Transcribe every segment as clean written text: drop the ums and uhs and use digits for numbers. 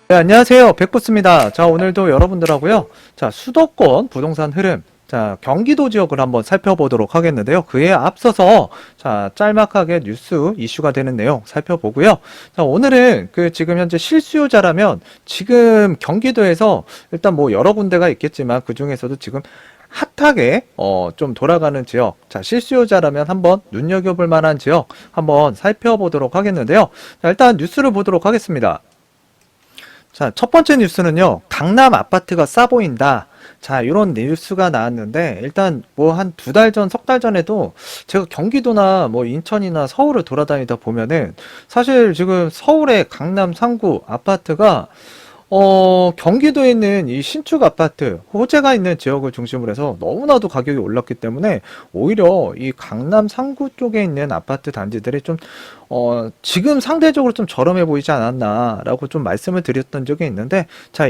네, 안녕하세요. 백구스입니다. 자, 오늘도 여러분들하고요. 자, 수도권 부동산 흐름. 자, 경기도 지역을 한번 살펴보도록 하겠는데요. 그에 앞서서, 자, 짤막하게 뉴스 이슈가 되는 내용 살펴보고요. 자, 오늘은 지금 현재 실수요자라면 지금 경기도에서 일단 뭐 여러 군데가 있겠지만 그 중에서도 지금 핫하게 좀 돌아가는 지역, 자, 실수요자라면 한번 눈여겨볼 만한 지역 한번 살펴보도록 하겠는데요. 자, 일단 뉴스를 보도록 하겠습니다. 자, 첫 번째 뉴스는요, 강남 아파트가 싸 보인다. 자, 이런 뉴스가 나왔는데, 일단 뭐 한 두 달 전, 석 달 전에도 제가 경기도나 뭐 인천이나 서울을 돌아다니다 보면은 사실 지금 서울의 강남 상구 아파트가 경기도에 있는 이 신축 아파트, 호재가 있는 지역을 중심으로 해서 너무나도 가격이 올랐기 때문에 오히려 이 강남 상구 쪽에 있는 아파트 단지들이 좀, 지금 상대적으로 좀 저렴해 보이지 않았나라고 좀 말씀을 드렸던 적이 있는데, 자,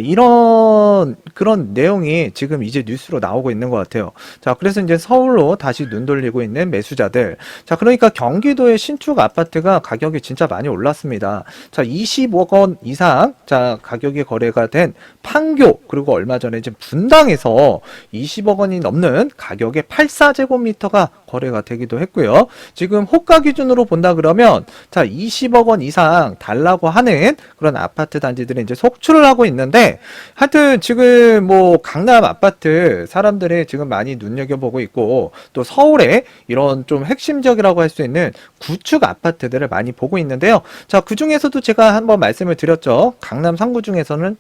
그런 내용이 지금 이제 뉴스로 나오고 있는 것 같아요. 자, 그래서 이제 서울로 다시 눈 돌리고 있는 매수자들. 자, 그러니까 경기도의 신축 아파트가 가격이 진짜 많이 올랐습니다. 자, 20억 원 이상, 자, 가격이 거래가 된 판교, 그리고 얼마 전에 지금 분당에서 20억 원이 넘는 가격의 84제곱미터가 거래가 되기도 했고요. 지금 호가 기준으로 본다 그러면 자, 20억 원 이상 달라고 하는 그런 아파트 단지들이 이제 속출을 하고 있는데, 하여튼 지금 뭐 강남 아파트 사람들이 지금 많이 눈여겨보고 있고, 또 서울에 이런 좀 핵심 지역이라고 할 수 있는 구축 아파트들을 많이 보고 있는데요. 자, 그 중에서도 제가 한번 말씀을 드렸죠. 강남 상구 중에서는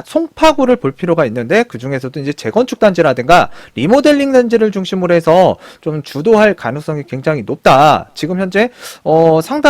송파구를 볼 필요가 있는데, 그 중에서도 이제 재건축 단지라든가 리모델링 단지를 중심으로 해서 좀 주도할 가능성이 굉장히 높다. 지금 현재 상담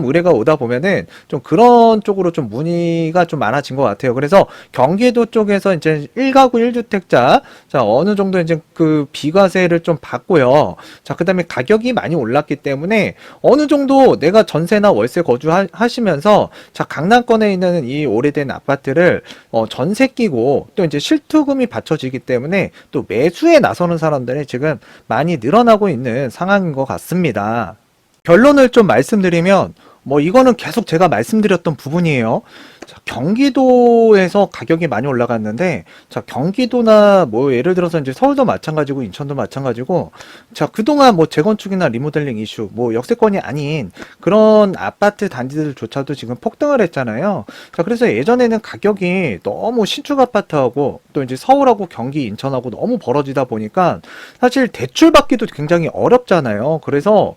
의뢰가 오다 보면은 좀 그런 쪽으로 좀 문의가 좀 많아진 것 같아요. 그래서 경기도 쪽에서 이제 1가구 1주택자, 자, 어느 정도 이제 그 비과세를 좀 받고요. 자, 그 다음에 가격이 많이 올랐기 때문에 어느 정도 내가 전세나 월세 거주하시면서 자, 강남권에 있는 이 오래된 아파트를 전세 끼고 또 이제 실투금이 받쳐지기 때문에 또 매수에 나서는 사람들이 지금 많이 늘어나고 있는 상황인 것 같습니다. 결론을 좀 말씀드리면 뭐 이거는 계속 제가 말씀드렸던 부분이에요. 자, 경기도에서 가격이 많이 올라갔는데, 자, 경기도나 뭐 예를 들어서 이제 서울도 마찬가지고 인천도 마찬가지고, 자, 그동안 뭐 재건축이나 리모델링 이슈, 뭐 역세권이 아닌 그런 아파트 단지들조차도 지금 폭등을 했잖아요. 자, 그래서 예전에는 가격이 너무 신축 아파트하고 또 이제 서울하고 경기, 인천하고 너무 벌어지다 보니까 사실 대출 받기도 굉장히 어렵잖아요. 그래서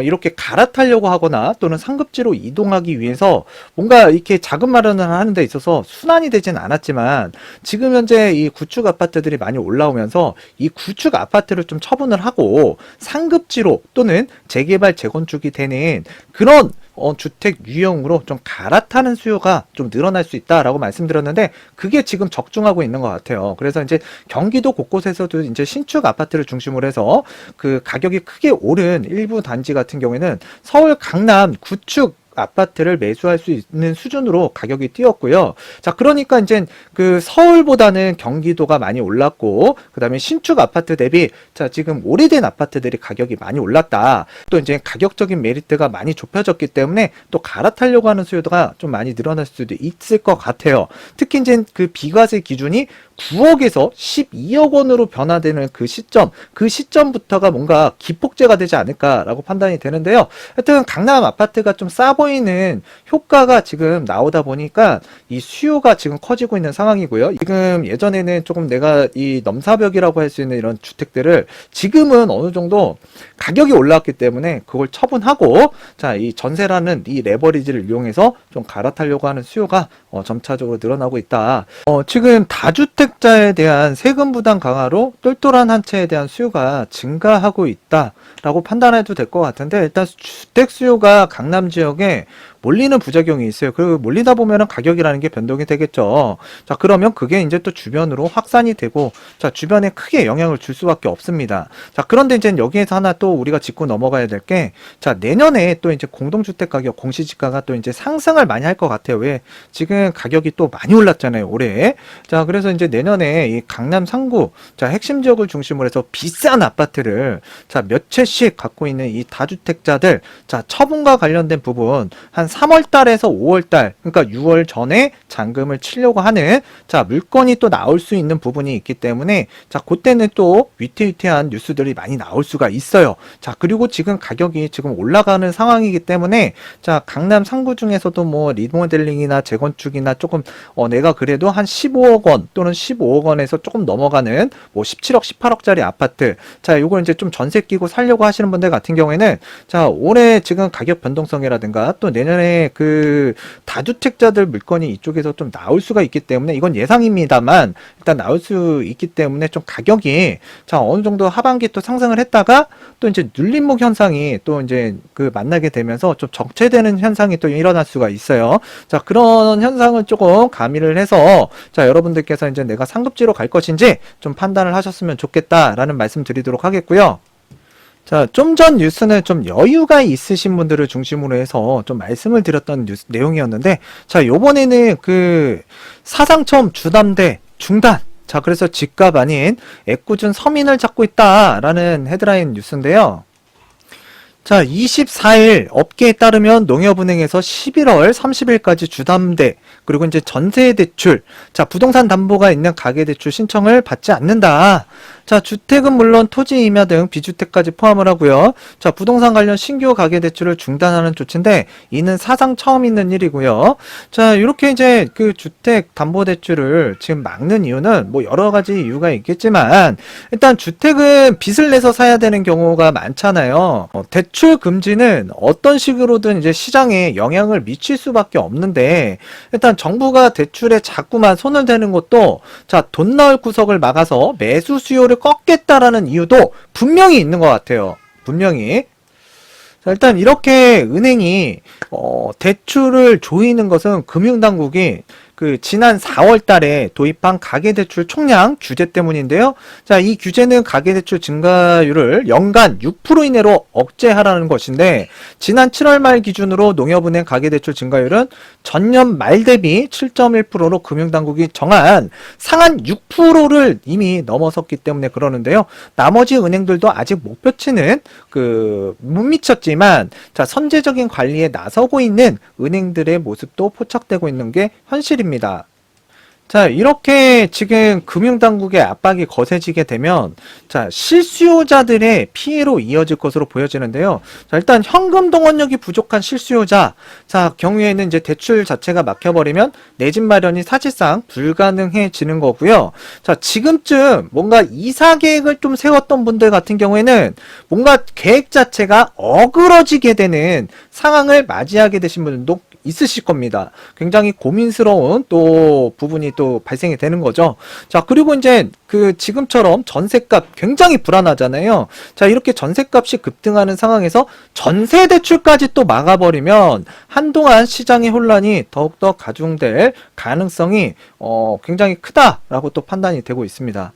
이렇게 갈아타려고 하거나 또는 상급지로 이동하기 위해서 뭔가 이렇게 자금 마련을 하는 데 있어서 순환이 되진 않았지만, 지금 현재 이 구축 아파트들이 많이 올라오면서 이 구축 아파트를 좀 처분을 하고 상급지로 또는 재개발 재건축이 되는 그런 주택 유형으로 좀 갈아타는 수요가 좀 늘어날 수 있다라고 말씀드렸는데, 그게 지금 적중하고 있는 것 같아요. 그래서 이제 경기도 곳곳에서도 이제 신축 아파트를 중심으로 해서 그 가격이 크게 오른 일부 단지 같은 경우에는 서울 강남 구축 아파트를 매수할 수 있는 수준으로 가격이 뛰었고요. 자, 그러니까 이제 그 서울보다는 경기도가 많이 올랐고, 그 다음에 신축 아파트 대비 자, 지금 오래된 아파트들이 가격이 많이 올랐다. 또 이제 가격적인 메리트가 많이 좁혀졌기 때문에 또 갈아타려고 하는 수요가 좀 많이 늘어날 수도 있을 것 같아요. 특히 이제 그 비과세 기준이 9억에서 12억 원으로 변화되는 그 시점부터가 뭔가 기폭제가 되지 않을까라고 판단이 되는데요. 하여튼 강남 아파트가 좀 싸 보이는 효과가 지금 나오다 보니까 이 수요가 지금 커지고 있는 상황이고요. 지금 예전에는 조금 내가 이 넘사벽이라고 할 수 있는 이런 주택들을 지금은 어느 정도 가격이 올라왔기 때문에 그걸 처분하고, 자, 이 전세라는 이 레버리지를 이용해서 좀 갈아타려고 하는 수요가 점차적으로 늘어나고 있다. 지금 다주택자에 대한 세금 부담 강화로 똘똘한 한 채에 대한 수요가 증가하고 있다라고 판단해도 될 것 같은데, 일단 주택 수요가 강남 지역에 몰리는 부작용이 있어요. 그리고 몰리다 보면은 가격이라는 게 변동이 되겠죠. 자, 그러면 그게 이제 또 주변으로 확산이 되고, 자, 주변에 크게 영향을 줄 수밖에 없습니다. 자, 그런데 이제 여기에서 하나 또 우리가 짚고 넘어가야 될 게, 자, 내년에 또 이제 공동주택 가격, 공시지가가 또 이제 상승을 많이 할 것 같아요. 왜? 지금 가격이 또 많이 올랐잖아요, 올해. 자, 그래서 이제 내년에 이 강남 상구, 자, 핵심 지역을 중심으로 해서 비싼 아파트를 자, 몇 채씩 갖고 있는 이 다주택자들, 자, 처분과 관련된 부분 한 3월 달에서 5월 달, 그러니까 6월 전에 잔금을 치려고 하는 자, 물건이 또 나올 수 있는 부분이 있기 때문에 자, 그때는 또 위태위태한 뉴스들이 많이 나올 수가 있어요. 자, 그리고 지금 가격이 지금 올라가는 상황이기 때문에 자, 강남 상구 중에서도 뭐 리모델링이나 재건축이나 조금 내가 그래도 한 15억 원 또는 15억 원에서 조금 넘어가는 뭐 17억, 18억짜리 아파트. 자, 요걸 이제 좀 전세 끼고 살려고 하시는 분들 같은 경우에는 자, 올해 지금 가격 변동성이라든가 또 내년에 그 다주택자들 물건이 이쪽에서 좀 나올 수가 있기 때문에 이건 예상입니다만 일단 나올 수 있기 때문에 좀 가격이 자, 어느 정도 하반기 또 상승을 했다가 또 이제 눌림목 현상이 또 이제 그 만나게 되면서 좀 정체되는 현상이 또 일어날 수가 있어요. 자, 그런 현상을 조금 가미를 해서 자, 여러분들께서 이제 내가 상급지로 갈 것인지 좀 판단을 하셨으면 좋겠다라는 말씀 드리도록 하겠고요. 자, 좀 전 뉴스는 좀 여유가 있으신 분들을 중심으로 해서 좀 말씀을 드렸던 뉴스 내용이었는데, 자, 요번에는 그 사상 처음 주담대 중단. 자, 그래서 집값 아닌 애꿎은 서민을 찾고 있다라는 헤드라인 뉴스인데요. 자, 24일 업계에 따르면 농협은행에서 11월 30일까지 주담대 그리고 이제 전세 대출, 자, 부동산 담보가 있는 가계 대출 신청을 받지 않는다. 자, 주택은 물론 토지 임야 등 비주택까지 포함을 하고요. 자, 부동산 관련 신규 가계 대출을 중단하는 조치인데 이는 사상 처음 있는 일이고요. 자, 이렇게 이제 그 주택 담보 대출을 지금 막는 이유는 뭐 여러 가지 이유가 있겠지만 일단 주택은 빚을 내서 사야 되는 경우가 많잖아요. 대출 금지는 어떤 식으로든 이제 시장에 영향을 미칠 수밖에 없는데 일단 정부가 대출에 자꾸만 손을 대는 것도 자, 돈 나올 구석을 막아서 매수 수요를 꺾겠다라는 이유도 분명히 있는 것 같아요. 분명히. 자, 일단 이렇게 은행이 대출을 조이는 것은 금융당국이 그 지난 4월 달에 도입한 가계대출 총량 규제 때문인데요. 자, 이 규제는 가계대출 증가율을 연간 6% 이내로 억제하라는 것인데 지난 7월 말 기준으로 농협은행 가계대출 증가율은 전년 말 대비 7.1%로 금융당국이 정한 상한 6%를 이미 넘어섰기 때문에 그러는데요. 나머지 은행들도 아직 목표치는 못 미쳤지만 자, 선제적인 관리에 나서고 있는 은행들의 모습도 포착되고 있는 게 현실입니다. 자, 이렇게 지금 금융당국의 압박이 거세지게 되면 자, 실수요자들의 피해로 이어질 것으로 보여지는데요. 자, 일단 현금 동원력이 부족한 실수요자 자, 경우에는 이제 대출 자체가 막혀버리면 내 집 마련이 사실상 불가능해지는 거고요. 자, 지금쯤 뭔가 이사 계획을 좀 세웠던 분들 같은 경우에는 뭔가 계획 자체가 어그러지게 되는 상황을 맞이하게 되신 분들도 있으실 겁니다. 굉장히 고민스러운 또 부분이 또 발생이 되는 거죠. 자, 그리고 이제 그 지금처럼 전셋값 굉장히 불안하잖아요. 자, 이렇게 전셋값이 급등하는 상황에서 전세 대출까지 또 막아버리면 한동안 시장의 혼란이 더욱더 가중될 가능성이 굉장히 크다라고 또 판단이 되고 있습니다.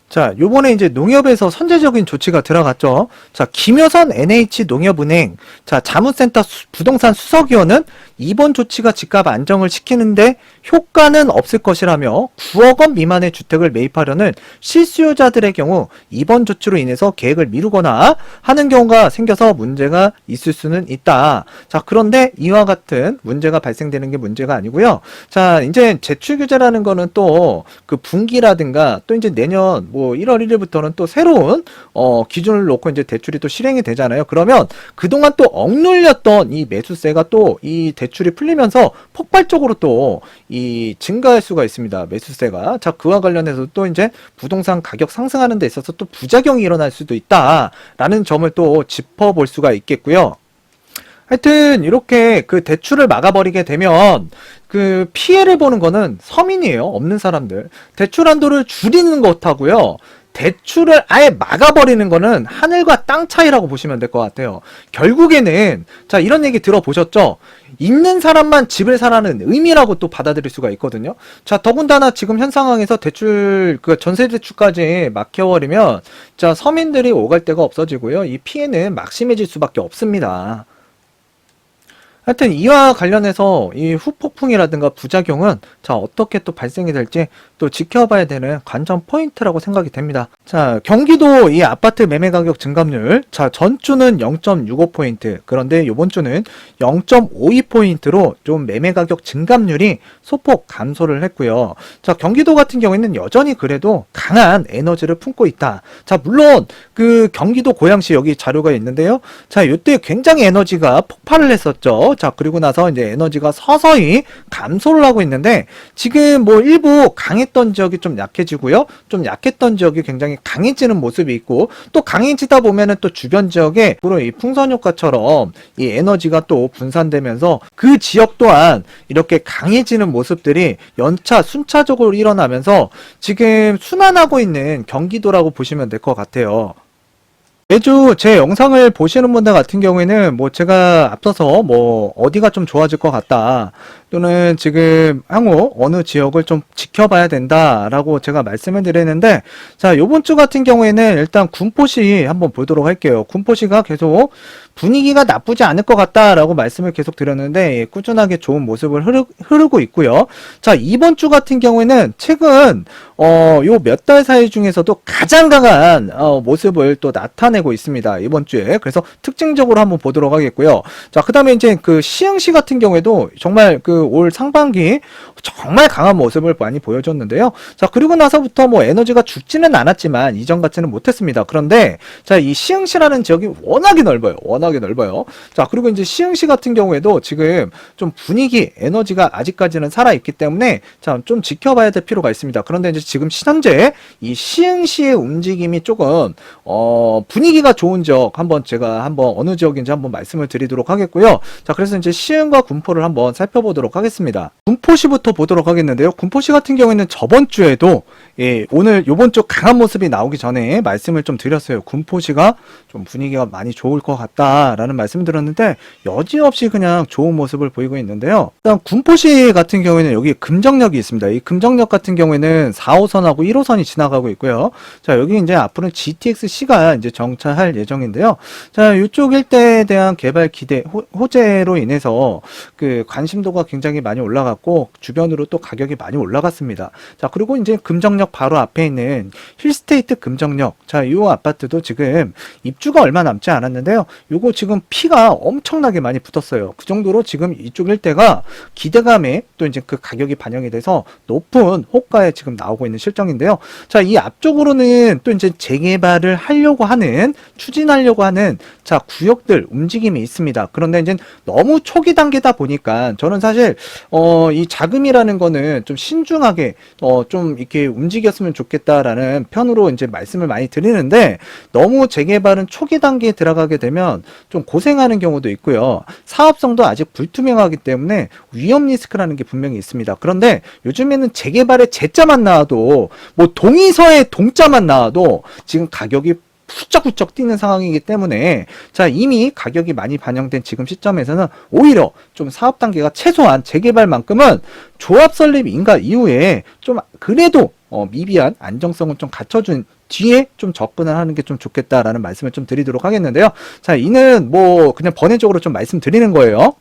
자, 요번에 이제 농협에서 선제적인 조치가 들어갔죠. 자, 김여선 NH농협은행, 자, 자문센터 부동산 수석위원은 이번 조치가 집값 안정을 시키는데 효과는 없을 것이라며 9억 원 미만의 주택을 매입하려는 실수요자들의 경우 이번 조치로 인해서 계획을 미루거나 하는 경우가 생겨서 문제가 있을 수는 있다. 자, 그런데 이와 같은 문제가 발생되는 게 문제가 아니고요. 자, 이제 제출 규제라는 거는 또 그 분기라든가 또 이제 내년 뭐 1월 1일부터는 또 새로운 기준을 놓고 이제 대출이 또 실행이 되잖아요. 그러면 그동안 또 억눌렸던 이 매수세가 또 이 대출이 풀리면서 폭발적으로 또 이 증가할 수가 있습니다. 매수세가. 자, 그와 관련해서 또 이제 부동산 가격 상승하는 데 있어서 또 부작용이 일어날 수도 있다라는 점을 또 짚어볼 수가 있겠고요. 하여튼 이렇게 그 대출을 막아버리게 되면 그 피해를 보는 거는 서민이에요. 없는 사람들. 대출 한도를 줄이는 것하고요. 대출을 아예 막아버리는 거는 하늘과 땅 차이라고 보시면 될 것 같아요. 결국에는 자, 이런 얘기 들어보셨죠? 있는 사람만 집을 사라는 의미라고 또 받아들일 수가 있거든요. 자, 더군다나 지금 현 상황에서 대출 그 전세 대출까지 막혀버리면 자, 서민들이 오갈 데가 없어지고요. 이 피해는 막심해질 수밖에 없습니다. 하여튼 이와 관련해서 이 후폭풍이라든가 부작용은 자, 어떻게 또 발생이 될지 또 지켜봐야 되는 관전 포인트라고 생각이 됩니다. 자, 경기도 이 아파트 매매 가격 증감률. 자, 전주는 0.65포인트. 그런데 이번 주는 0.52포인트로 좀 매매 가격 증감률이 소폭 감소를 했고요. 자, 경기도 같은 경우에는 여전히 그래도 강한 에너지를 품고 있다. 자, 물론 그 경기도 고양시 여기 자료가 있는데요. 자, 이때 굉장히 에너지가 폭발을 했었죠. 자, 그리고 나서 이제 에너지가 서서히 감소를 하고 있는데 지금 뭐 일부 강했던 지역이 좀 약해지고요. 좀 약했던 지역이 굉장히 강해지는 모습이 있고 또 강해지다 보면은 또 주변 지역에 바로 이 풍선 효과처럼 이 에너지가 또 분산되면서 그 지역 또한 이렇게 강해지는 모습들이 연차 순차적으로 일어나면서 지금 순환하고 있는 경기도라고 보시면 될 것 같아요. 매주 제 영상을 보시는 분들 같은 경우에는 뭐 제가 앞서서 뭐 어디가 좀 좋아질 것 같다 또는 지금 향후 어느 지역을 좀 지켜봐야 된다라고 제가 말씀을 드리는데 자, 요번 주 같은 경우에는 일단 군포시 한번 보도록 할게요. 군포시가 계속 분위기가 나쁘지 않을 것 같다라고 말씀을 계속 드렸는데 꾸준하게 좋은 모습을 흐르고 있고요. 자, 이번 주 같은 경우에는 최근 요 몇 달 사이 중에서도 가장 강한 모습을 또 나타내고 있습니다. 이번 주에. 그래서 특징적으로 한번 보도록 하겠고요. 자, 그다음에 이제 그 시흥시 같은 경우에도 정말 그 올 상반기 정말 강한 모습을 많이 보여줬는데요. 자, 그리고 나서부터 뭐 에너지가 죽지는 않았지만 이전 같지는 못했습니다. 그런데 자, 이 시흥시라는 지역이 워낙에 넓어요. 워낙에 넓어요. 자, 그리고 이제 시흥시 같은 경우에도 지금 좀 분위기, 에너지가 아직까지는 살아있기 때문에 자, 좀 지켜봐야 될 필요가 있습니다. 그런데 이제 지금 현재 이 시흥시의 움직임이 조금 분위기가 좋은 지역 제가 한번 어느 지역인지 한번 말씀을 드리도록 하겠고요. 자, 그래서 이제 시흥과 군포를 한번 살펴보도록 하겠습니다. 군포시부터 보도록 하겠는데요. 군포시 같은 경우에는 저번 주에도 오늘 요번 주 강한 모습이 나오기 전에 말씀을 좀 드렸어요. 군포시가 좀 분위기가 많이 좋을 것 같다라는 말씀을 드렸는데 여지없이 그냥 좋은 모습을 보이고 있는데요. 일단 군포시 같은 경우에는 여기 금정역이 있습니다. 이 금정역 같은 경우에는 4호선하고 1호선이 지나가고 있고요. 자, 여기 이제 앞으로는 GTX-C가 이제 정차할 예정인데요. 자, 이쪽 일대에 대한 개발 기대, 호재로 인해서 그 관심도가 굉장히 많이 올라갔고 주변으로 또 가격이 많이 올라갔습니다. 자, 그리고 이제 금정역 바로 앞에 있는 힐스테이트 금정역. 자, 이 아파트도 지금 입주가 얼마 남지 않았는데요. 요거 지금 피가 엄청나게 많이 붙었어요. 그 정도로 지금 이쪽 일대가 기대감에 또 이제 그 가격이 반영이 돼서 높은 호가에 지금 나오고 있는 실정인데요. 자, 이 앞쪽으로는 또 이제 재개발을 추진하려고 하는 자, 구역들 움직임이 있습니다. 그런데 이제 너무 초기 단계다 보니까 저는 사실 이 자금이라는 거는 좀 신중하게 좀 이렇게 움직였으면 좋겠다라는 편으로 이제 말씀을 많이 드리는데 너무 재개발은 초기 단계에 들어가게 되면 좀 고생하는 경우도 있고요. 사업성도 아직 불투명하기 때문에 위험 리스크라는 게 분명히 있습니다. 그런데 요즘에는 재개발에 재자만 나와도 뭐 동의서에 동자만 나와도 지금 가격이 훌쩍훌쩍 뛰는 상황이기 때문에 자, 이미 가격이 많이 반영된 지금 시점에서는 오히려 좀 사업 단계가 최소한 재개발만큼은 조합 설립 인가 이후에 좀 그래도 미비한 안정성을 좀 갖춰준 뒤에 좀 접근을 하는 게 좀 좋겠다라는 말씀을 좀 드리도록 하겠는데요. 자, 이는 뭐 그냥 번외적으로 좀 말씀드리는 거예요.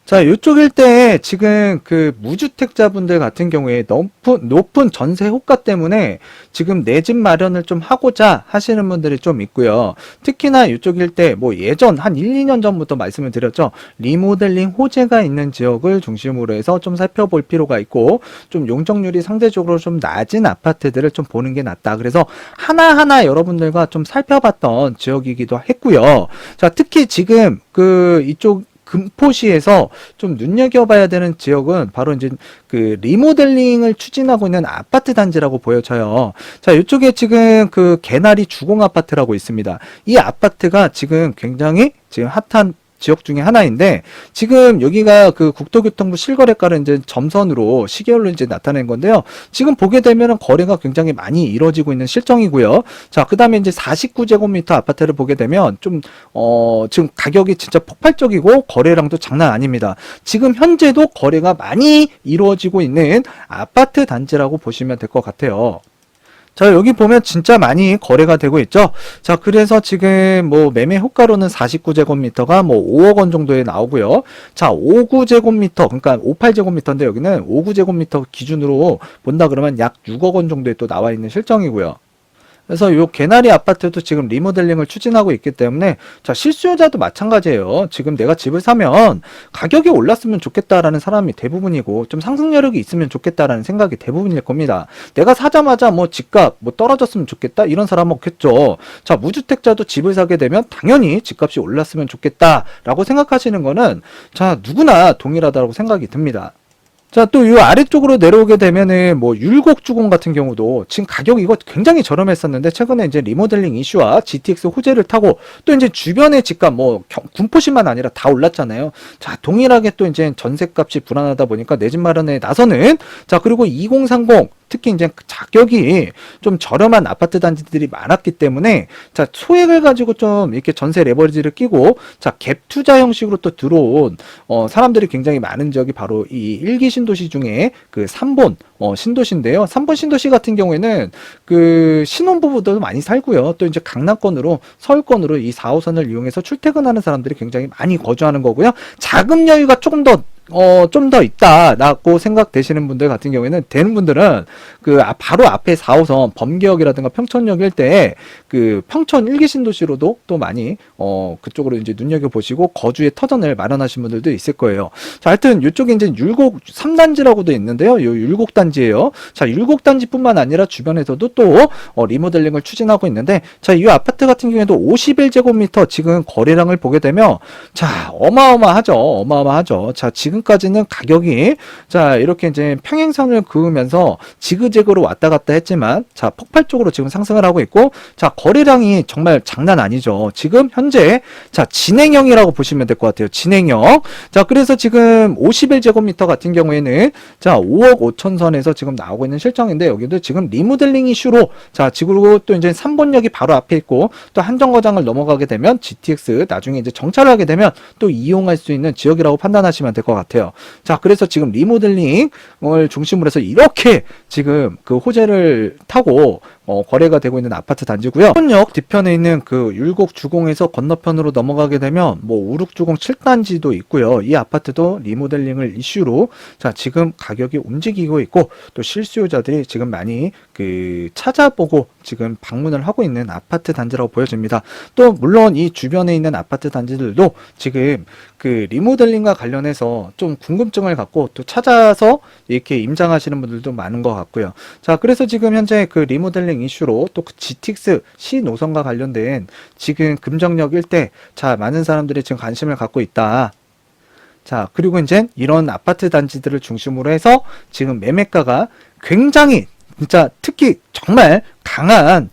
자, 이쪽 일대에 지금 그 무주택자분들 같은 경우에 높은 전세 호가 때문에 지금 내 집 마련을 좀 하고자 하시는 분들이 좀 있고요. 특히나 이쪽 일대 뭐 예전 한 1, 2년 전부터 말씀을 드렸죠. 리모델링 호재가 있는 지역을 중심으로 해서 좀 살펴볼 필요가 있고 좀 용적률이 상대적으로 좀 낮은 아파트들을 좀 보는 게 낫다. 그래서 하나하나 여러분들과 좀 살펴봤던 지역이기도 했고요. 자, 특히 지금 그 이쪽 금포시에서 좀 눈여겨봐야 되는 지역은 바로 이제 그 리모델링을 추진하고 있는 아파트 단지라고 보여져요. 자, 이쪽에 지금 그 개나리 주공 아파트라고 있습니다. 이 아파트가 지금 굉장히 지금 핫한 지역 중에 하나인데 지금 여기가 그 국토교통부 실거래가를 이제 점선으로 시계열로 이제 나타낸 건데요. 지금 보게 되면은 거래가 굉장히 많이 이루어지고 있는 실정이고요. 자, 그다음에 이제 49제곱미터 아파트를 보게 되면 좀 지금 가격이 진짜 폭발적이고 거래량도 장난 아닙니다. 지금 현재도 거래가 많이 이루어지고 있는 아파트 단지라고 보시면 될 것 같아요. 자, 여기 보면 진짜 많이 거래가 되고 있죠. 자, 그래서 지금 뭐 매매 호가로는 49제곱미터가 뭐 5억 원 정도에 나오고요. 자, 59제곱미터, 그러니까 58제곱미터인데 여기는 59제곱미터 기준으로 본다 그러면 약 6억 원 정도에 또 나와 있는 실정이고요. 그래서 요 개나리 아파트도 지금 리모델링을 추진하고 있기 때문에 자, 실수요자도 마찬가지예요. 지금 내가 집을 사면 가격이 올랐으면 좋겠다라는 사람이 대부분이고 좀 상승 여력이 있으면 좋겠다라는 생각이 대부분일 겁니다. 내가 사자마자 뭐 집값 뭐 떨어졌으면 좋겠다 이런 사람은 없겠죠. 자, 무주택자도 집을 사게 되면 당연히 집값이 올랐으면 좋겠다라고 생각하시는 거는 자, 누구나 동일하다고 생각이 듭니다. 자, 또 이 아래쪽으로 내려오게 되면은 뭐 율곡주공 같은 경우도 지금 가격이 이거 굉장히 저렴했었는데 최근에 이제 리모델링 이슈와 GTX 호재를 타고 또 이제 주변의 집값 뭐 군포시만 아니라 다 올랐잖아요. 자, 동일하게 또 이제 전세값이 불안하다 보니까 내 집 마련에 나서는 자, 그리고 2030 특히 이제 가격이 좀 저렴한 아파트 단지들이 많았기 때문에 자, 소액을 가지고 좀 이렇게 전세 레버리지를 끼고 자, 갭 투자 형식으로 또 들어온 사람들이 굉장히 많은 지역이 바로 이 1기 신도시 중에 그 3본 신도시인데요. 3번 신도시 같은 경우에는 그 신혼부부도 많이 살고요. 또 이제 강남권으로 서울권으로 이 4호선을 이용해서 출퇴근하는 사람들이 굉장히 많이 거주하는 거고요. 자금 여유가 조금 더 좀 더 있다라고 생각되시는 분들 같은 경우에는 되는 분들은 그 바로 앞에 4호선 범계역이라든가 평촌역 일대에 그 평촌 1기 신도시로도 또 많이 그쪽으로 이제 눈여겨보시고 거주의 터전을 마련하신 분들도 있을 거예요. 자, 하여튼 이쪽에 이제 율곡 3단지라고도 있는데요. 요 율곡 단지예요. 자, 율곡 단지뿐만 아니라 주변에서도 또 리모델링을 추진하고 있는데 자, 이 아파트 같은 경우에도 51제곱미터 지금 거래량을 보게 되면 자, 어마어마하죠. 자, 지금까지는 가격이 자, 이렇게 이제 평행선을 그으면서 지그재그로 왔다 갔다 했지만 자, 폭발적으로 지금 상승을 하고 있고 자, 거래량이 정말 장난 아니죠. 지금 현재 자, 진행형이라고 보시면 될 것 같아요. 진행형. 자, 그래서 지금 51제곱미터 같은 경우에는 자, 5억 5천 선에서 지금 나오고 있는 실정인데 여기도 지금 리모델링 이슈로 자, 지금 또 이제 3번역이 바로 앞에 있고 또 한정거장을 넘어가게 되면 GTX 나중에 이제 정차를 하게 되면 또 이용할 수 있는 지역이라고 판단하시면 될 것 같아요. 자, 그래서 지금 리모델링을 중심으로 해서 이렇게 지금 그 호재를 타고 거래가 되고 있는 아파트 단지고요. 서울역 뒤편에 있는 그 율곡 주공에서 건너편으로 넘어가게 되면 뭐 우룩주공 7단지도 있고요. 이 아파트도 리모델링을 이슈로 자, 지금 가격이 움직이고 있고 또 실수요자들이 지금 많이 그 찾아보고 지금 방문을 하고 있는 아파트 단지라고 보여집니다. 또 물론 이 주변에 있는 아파트 단지들도 지금 그 리모델링과 관련해서 좀 궁금증을 갖고 또 찾아서 이렇게 임장하시는 분들도 많은 것 같고요. 자, 그래서 지금 현재 그 리모델링 이슈로 또 그 GTX C 노선과 관련된 지금 금정역 일대 자, 많은 사람들이 지금 관심을 갖고 있다. 자, 그리고 이제 이런 아파트 단지들을 중심으로 해서 지금 매매가가 굉장히 진짜 특히 정말 강한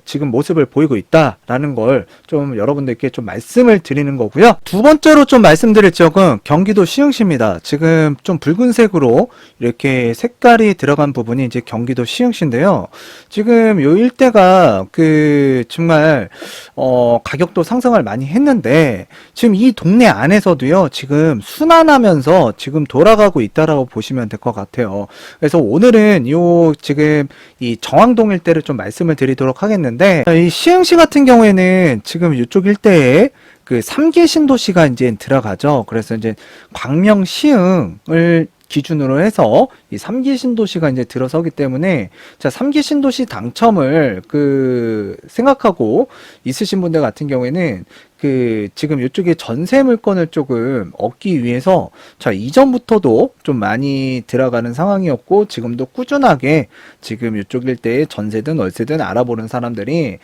지금 모습을 보이고 있다라는 걸 좀 여러분들께 좀 말씀을 드리는 거고요. 두 번째로 좀 말씀드릴 지역은 경기도 시흥시입니다. 지금 좀 붉은색으로 이렇게 색깔이 들어간 부분이 이제 경기도 시흥시인데요. 지금 요 일대가 그 정말 가격도 상승을 많이 했는데 지금 이 동네 안에서도요. 지금 순환하면서 지금 돌아가고 있다라고 보시면 될 것 같아요. 그래서 오늘은 요 지금 이 정왕동 일대를 좀 말씀을 드리도록 하겠는데 이 시흥시 같은 경우에는 지금 이쪽 일대에 그 3기 신도시가 이제 들어가죠. 그래서 이제 광명 시흥을 기준으로 해서 이 3기 신도시가 이제 들어서기 때문에 자, 3기 신도시 당첨을 그 생각하고 있으신 분들 같은 경우에는 그 지금 이쪽에 전세 물건을 조금 얻기 위해서 자, 이전부터도 좀 많이 들어가는 상황이었고 지금도 꾸준하게 지금 이쪽 일대에 전세든 월세든 알아보는 사람들이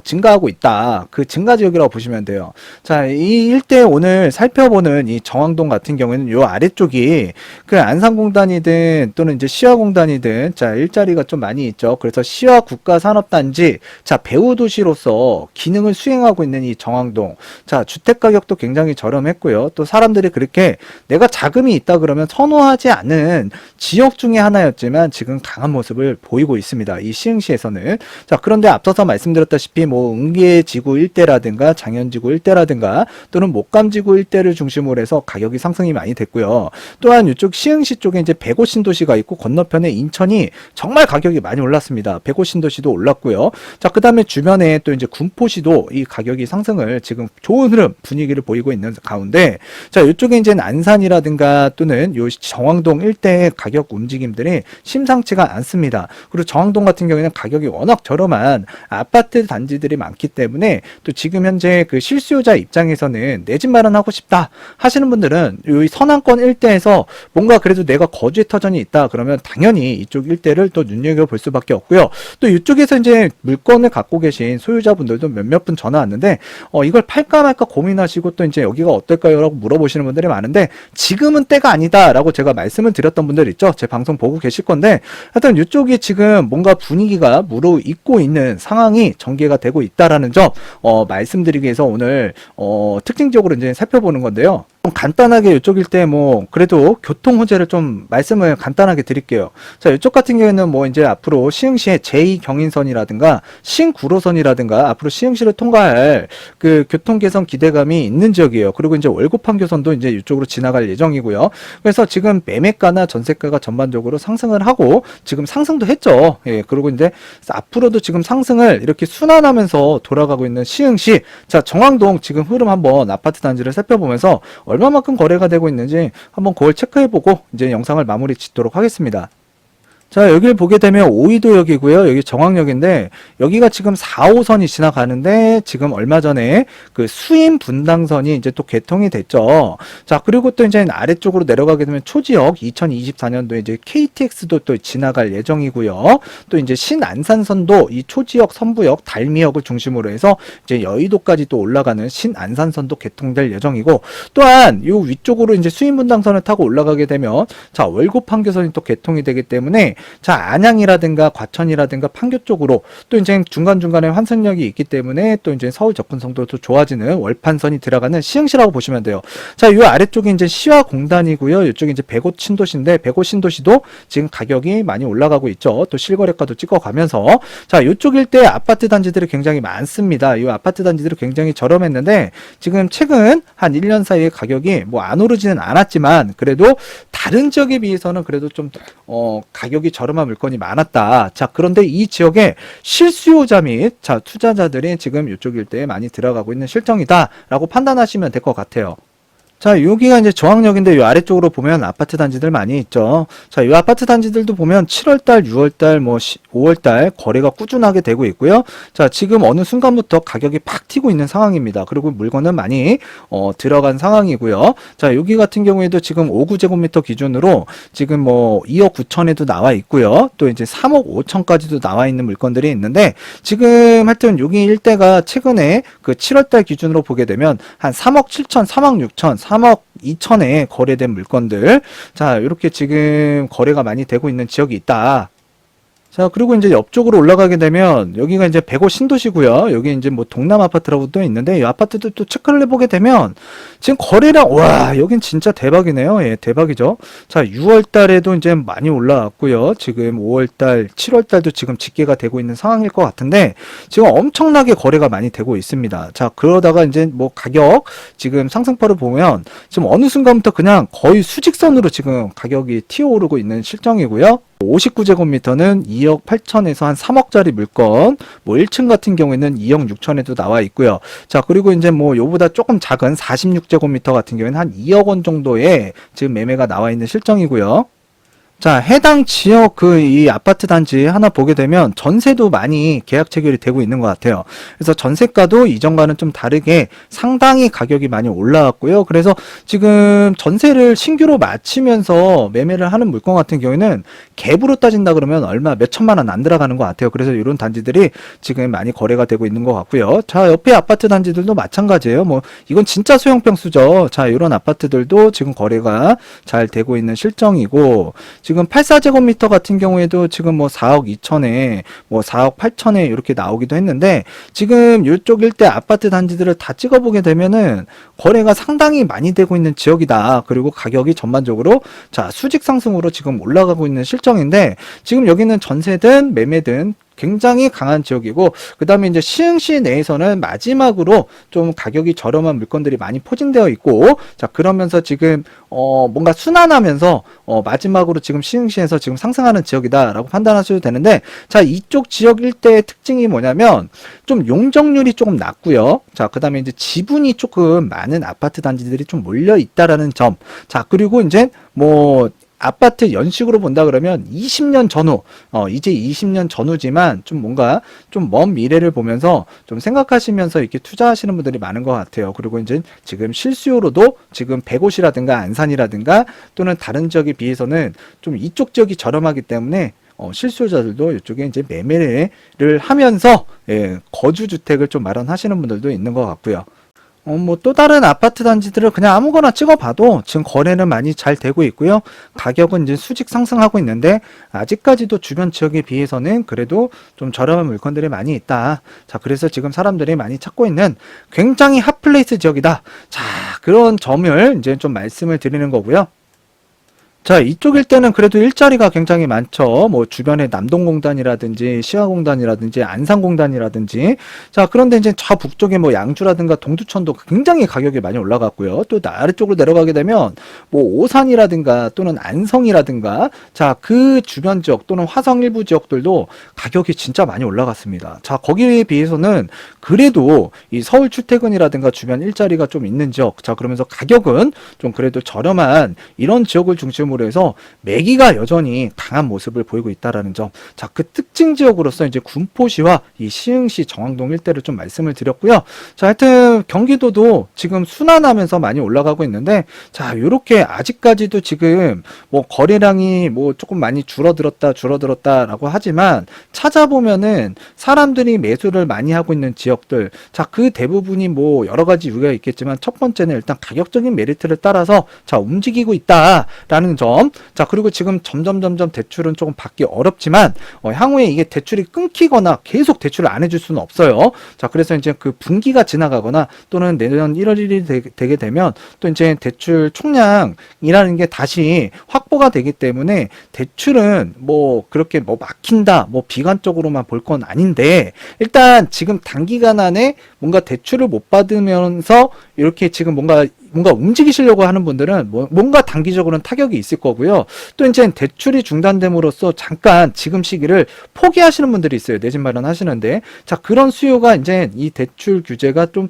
증가하고 있다. 그 증가 지역이라고 보시면 돼요. 자, 이 일대 오늘 살펴보는 이 정왕동 같은 경우에는 요 아래쪽이 그 안산공단이든 또는 이제 시화공단이든 자, 일자리가 좀 많이 있죠. 그래서 시화 국가산업단지 자, 배후도시로서 기능을 수행하고 있는 이 정왕동 자, 주택 가격도 굉장히 저렴했고요. 또 사람들이 그렇게 내가 자금이 있다 그러면 선호하지 않은 지역 중에 하나였지만 지금 강한 모습을 보이고 있습니다. 이 시흥시에서는. 자, 그런데 앞서서 말씀드렸다시피 뭐 응계지구 일대라든가 장현지구 일대라든가 또는 목감지구 일대를 중심으로 해서 가격이 상승이 많이 됐고요. 또한 이쪽 시흥시 쪽에 이제 백오 신도시가 있고 건너편에 인천이 정말 가격이 많이 올랐습니다. 백오 신도시도 올랐고요. 자, 그 다음에 주변에 또 이제 군포시도 이 가격이 상승을 지금 지금 좋은 흐름 분위기를 보이고 있는 가운데, 자, 이쪽에 이제 안산이라든가 또는 요 정왕동 일대의 가격 움직임들이 심상치가 않습니다. 그리고 정왕동 같은 경우에는 가격이 워낙 저렴한 아파트 단지들이 많기 때문에 또 지금 현재 그 실수요자 입장에서는 내 집 마련하고 싶다 하시는 분들은 이 선안권 일대에서 뭔가 그래도 내가 거주의 터전이 있다 그러면 당연히 이쪽 일대를 또 눈여겨볼 수밖에 없고요. 또 이쪽에서 이제 물건을 갖고 계신 소유자분들도 몇몇 분 전화 왔는데 이걸 팔까 말까 고민하시고 또 이제 여기가 어떨까요? 라고 물어보시는 분들이 많은데, 지금은 때가 아니다 라고 제가 말씀을 드렸던 분들 있죠. 제 방송 보고 계실 건데, 하여튼 이쪽이 지금 뭔가 분위기가 무르익고 있는 상황이 전개가 되고 있다라는 점 말씀드리기 위해서 오늘 특징적으로 이제 살펴보는 건데요. 좀 간단하게 이쪽일 때 뭐 그래도 교통 호재를 좀 말씀을 간단하게 드릴게요. 자, 이쪽 같은 경우에는 뭐 이제 앞으로 시흥시의 제2경인선이라든가 신구로선이라든가 앞으로 시흥시를 통과할 그 교통 개선 기대감이 있는 지역이에요. 그리고 이제 월곡판교선도 이제 이쪽으로 지나갈 예정이고요. 그래서 지금 매매가나 전세가가 전반적으로 상승을 하고 지금 상승도 했죠. 예, 그리고 이제 앞으로도 지금 상승을 이렇게 순환하면서 돌아가고 있는 시흥시. 자, 정왕동 지금 흐름 한번 아파트 단지를 살펴보면서 얼마만큼 거래가 되고 있는지 한번 그걸 체크해보고 이제 영상을 마무리 짓도록 하겠습니다. 자, 여기를 보게 되면 오이도역이고요. 여기 정왕역인데 여기가 지금 4호선이 지나가는데 지금 얼마 전에 그 수임 분당선이 이제 또 개통이 됐죠. 자, 그리고 또 이제 아래쪽으로 내려가게 되면 초지역 2024년도에 이제 KTX도 또 지나갈 예정이고요. 또 이제 신안산선도 이 초지역 선부역 달미역을 중심으로 해서 이제 여의도까지 또 올라가는 신안산선도 개통될 예정이고, 또한 요 위쪽으로 이제 수임 분당선을 타고 올라가게 되면 자, 월곡판교선이 또 개통이 되기 때문에 자, 안양이라든가 과천이라든가 판교 쪽으로 또 이제 중간중간에 환승역이 있기 때문에 또 이제 서울 접근성도 더 좋아지는 월판선이 들어가는 시흥시라고 보시면 돼요. 자, 이 아래쪽이 이제 시화공단이고요. 이쪽이 이제 백옷 신도시인데 백옷 신도시도 지금 가격이 많이 올라가고 있죠. 또 실거래가도 찍어가면서 자, 이쪽 일대 아파트 단지들이 굉장히 많습니다. 이 아파트 단지들이 굉장히 저렴했는데 지금 최근 한 1년 사이에 가격이 뭐 안 오르지는 않았지만 그래도 다른 지역에 비해서는 그래도 좀 가격이 저렴한 물건이 많았다. 자, 그런데 이 지역에 실수요자 및 자, 투자자들이 지금 이쪽 일대에 많이 들어가고 있는 실정이다라고 판단하시면 될 것 같아요. 자, 여기가 이제 정왕역인데 이 아래쪽으로 보면 아파트 단지들 많이 있죠. 자, 이 아파트 단지들도 보면 7월달, 6월달, 뭐 5월달 거래가 꾸준하게 되고 있고요. 자, 지금 어느 순간부터 가격이 팍 튀고 있는 상황입니다. 그리고 물건은 많이 들어간 상황이고요. 자, 여기 같은 경우에도 지금 5구제곱미터 기준으로 지금 뭐 2억 9천에도 나와 있고요. 또 이제 3억 5천까지도 나와 있는 물건들이 있는데 지금 하여튼 여기 일대가 최근에 그 7월달 기준으로 보게 되면 한 3억 7천, 3억 6천, 3억 2천에 거래된 물건들, 자, 이렇게 지금 거래가 많이 되고 있는 지역이 있다. 자, 그리고 이제 옆쪽으로 올라가게 되면 여기가 이제 백오 신도시고요. 여기 이제 뭐 동남 아파트라고 또 있는데 이 아파트도 또 체크를 해보게 되면 지금 거래량, 와, 여긴 진짜 대박이네요. 예, 대박이죠. 자, 6월 달에도 이제 많이 올라왔고요. 지금 5월 달, 7월 달도 지금 집계가 되고 있는 상황일 것 같은데 지금 엄청나게 거래가 많이 되고 있습니다. 자, 그러다가 이제 뭐 가격 지금 상승폭을 보면 지금 어느 순간부터 그냥 거의 수직선으로 지금 가격이 튀어오르고 있는 실정이고요. 59제곱미터는 2억 8천에서 한 3억짜리 물건, 뭐 1층 같은 경우에는 2억 6천에도 나와 있고요. 자, 그리고 이제 뭐 요보다 조금 작은 46제곱미터 같은 경우에는 한 2억 원 정도의 지금 매매가 나와 있는 실정이고요. 자, 해당 지역 이 아파트 단지 하나 보게 되면 전세도 많이 계약 체결이 되고 있는 것 같아요. 그래서 전세가도 이전과는 좀 다르게 상당히 가격이 많이 올라왔고요. 그래서 지금 전세를 신규로 마치면서 매매를 하는 물건 같은 경우에는 갭으로 따진다 그러면 얼마 몇 천만 원 안 들어가는 것 같아요. 그래서 이런 단지들이 지금 많이 거래가 되고 있는 것 같고요. 자, 옆에 아파트 단지들도 마찬가지예요. 뭐 이건 진짜 소형평수죠. 자, 이런 아파트들도 지금 거래가 잘 되고 있는 실정이고, 지금 84제곱미터 같은 경우에도 지금 뭐 4억 2천에 뭐 4억 8천에 이렇게 나오기도 했는데 지금 이쪽 일대 아파트 단지들을 다 찍어보게 되면은 거래가 상당히 많이 되고 있는 지역이다. 그리고 가격이 전반적으로 자, 수직 상승으로 지금 올라가고 있는 실정인데 지금 여기는 전세든 매매든 굉장히 강한 지역이고, 그 다음에 이제 시흥시 내에서는 마지막으로 좀 가격이 저렴한 물건들이 많이 포진되어 있고, 자, 그러면서 지금 뭔가 순환하면서 마지막으로 지금 시흥시에서 지금 상승하는 지역이다라고 판단하셔도 되는데, 자, 이쪽 지역 일대의 특징이 뭐냐면 좀 용적률이 조금 낮고요. 자, 그 다음에 이제 지분이 조금 많은 아파트 단지들이 좀 몰려 있다라는 점. 자, 그리고 이제 뭐 아파트 연식으로 본다 그러면 20년 전후, 이제 20년 전후지만 좀 뭔가 좀 먼 미래를 보면서 좀 생각하시면서 이렇게 투자하시는 분들이 많은 것 같아요. 그리고 이제 지금 실수요로도 지금 백옷이라든가 안산이라든가 또는 다른 지역에 비해서는 좀 이쪽 지역이 저렴하기 때문에 실수요자들도 이쪽에 이제 매매를 하면서 거주주택을 좀 마련하시는 분들도 있는 것 같고요. 뭐 또 다른 아파트 단지들을 그냥 아무거나 찍어봐도 지금 거래는 많이 잘 되고 있고요. 가격은 이제 수직 상승하고 있는데 아직까지도 주변 지역에 비해서는 그래도 좀 저렴한 물건들이 많이 있다. 자, 그래서 지금 사람들이 많이 찾고 있는 굉장히 핫플레이스 지역이다. 자, 그런 점을 이제 좀 말씀을 드리는 거고요. 자, 이쪽 일대는 그래도 일자리가 굉장히 많죠. 뭐 주변에 남동공단이라든지 시화공단이라든지 안산공단이라든지. 자, 그런데 이제 저 북쪽에 뭐 양주라든가 동두천도 굉장히 가격이 많이 올라갔고요. 또 아래쪽으로 내려가게 되면 뭐 오산이라든가 또는 안성이라든가, 자, 그 주변 지역 또는 화성 일부 지역들도 가격이 진짜 많이 올라갔습니다. 자, 거기에 비해서는 그래도 이 서울 출퇴근이라든가 주변 일자리가 좀 있는 지역, 자, 그러면서 가격은 좀 그래도 저렴한 이런 지역을 중심으로 해서 매기가 여전히 강한 모습을 보이고 있다라는 점. 자, 그 특징 지역으로서 이제 군포시와 이 시흥시 정왕동 일대를 좀 말씀을 드렸고요. 자, 하여튼 경기도도 지금 순환하면서 많이 올라가고 있는데, 자, 요렇게 아직까지도 지금 뭐 거래량이 뭐 조금 많이 줄어들었다라고 하지만 찾아보면은 사람들이 매수를 많이 하고 있는 지역들, 자, 그 대부분이 뭐 여러 가지 이유가 있겠지만 첫 번째는 일단 가격적인 메리트를 따라서 자, 움직이고 있다라는 점. 자, 그리고 지금 점점 대출은 조금 받기 어렵지만 향후에 이게 대출이 끊기거나 계속 대출을 안 해줄 수는 없어요. 자, 그래서 이제 그 분기가 지나가거나 또는 내년 1월 1일이 되게 되면 또 이제 대출 총량이라는 게 다시 확보가 되기 때문에 대출은 뭐 그렇게 뭐 막힌다, 뭐 비관적으로만 볼 건 아닌데, 일단 지금 단기간 안에 뭔가 대출을 못 받으면서 이렇게 지금 뭔가 움직이시려고 하는 분들은 뭔가 단기적으로는 타격이 있을 거고요. 또 이제 대출이 중단됨으로써 잠깐 지금 시기를 포기하시는 분들이 있어요. 내 집 마련하시는데. 자, 그런 수요가 이제 이 대출 규제가 좀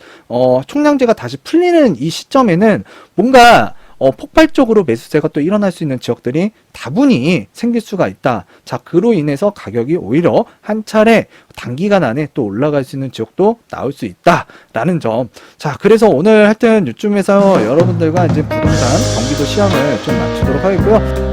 총량제가 다시 풀리는 이 시점에는 뭔가 폭발적으로 매수세가 또 일어날 수 있는 지역들이 다분히 생길 수가 있다. 자, 그로 인해서 가격이 오히려 한 차례 단기간 안에 또 올라갈 수 있는 지역도 나올 수 있다라는 점. 자, 그래서 오늘 하여튼 요즘에서 여러분들과 이제 부동산 경기도 시황을 좀 맞추도록 하겠고요.